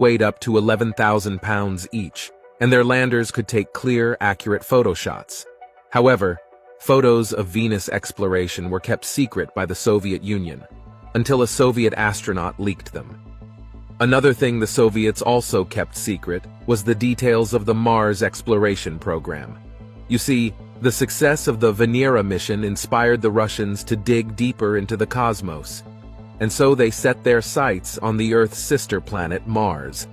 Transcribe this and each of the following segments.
weighed up to 11,000 pounds each, and their landers could take clear, accurate photo shots. However, photos of Venus exploration were kept secret by the Soviet Union, until a Soviet astronaut leaked them. Another thing the Soviets also kept secret was the details of the Mars exploration program. You see, the success of the Venera mission inspired the Russians to dig deeper into the cosmos, and so they set their sights on the Earth's sister planet, Mars.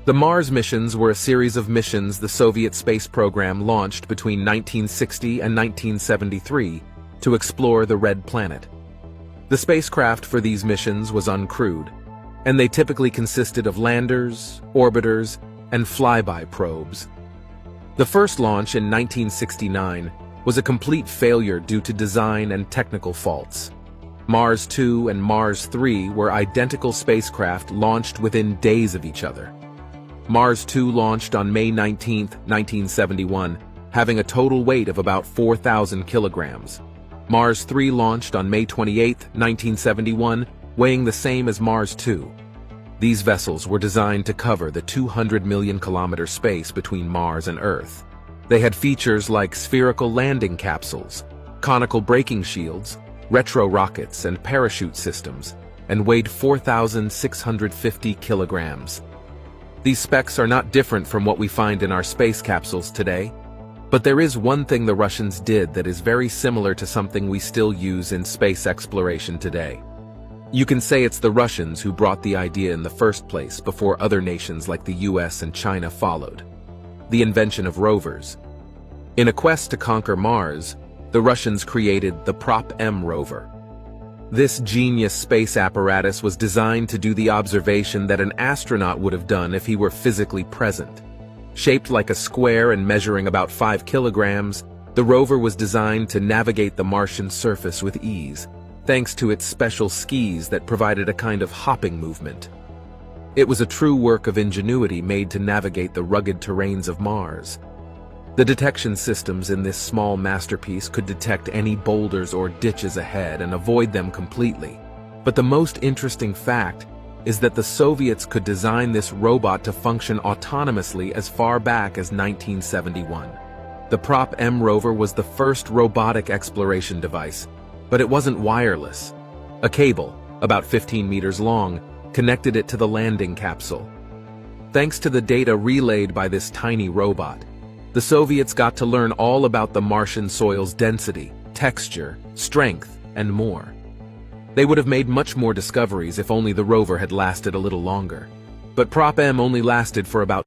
The Mars missions were a series of missions the Soviet space program launched between 1960 and 1973 to explore the Red Planet. The spacecraft for these missions was uncrewed, and they typically consisted of landers, orbiters, and flyby probes. The first launch in 1969 was a complete failure due to design and technical faults. Mars 2 and Mars 3 were identical spacecraft launched within days of each other. Mars 2 launched on May 19, 1971, having a total weight of about 4,000 kilograms. Mars 3 launched on May 28, 1971, weighing the same as Mars 2. These vessels were designed to cover the 200 million kilometer space between Mars and Earth. They had features like spherical landing capsules, conical braking shields, retro rockets and parachute systems, and weighed 4,650 kilograms. These specs are not different from what we find in our space capsules today, but there is one thing the Russians did that is very similar to something we still use in space exploration today. You can say it's the Russians who brought the idea in the first place before other nations like the US and China followed: the invention of rovers. In a quest to conquer Mars, the Russians created the Prop-M rover. This genius space apparatus was designed to do the observation that an astronaut would have done if he were physically present. Shaped like a square and measuring about 5 kilograms, the rover was designed to navigate the Martian surface with ease, thanks to its special skis that provided a kind of hopping movement. It was a true work of ingenuity made to navigate the rugged terrains of Mars. The detection systems in this small masterpiece could detect any boulders or ditches ahead and avoid them completely. But the most interesting fact is that the Soviets could design this robot to function autonomously as far back as 1971. The Prop-M rover was the first robotic exploration device, but it wasn't wireless. A cable, about 15 meters long, connected it to the landing capsule. Thanks to the data relayed by this tiny robot, the Soviets got to learn all about the Martian soil's density, texture, strength, and more. They would have made much more discoveries if only the rover had lasted a little longer. But Prop-M only lasted for about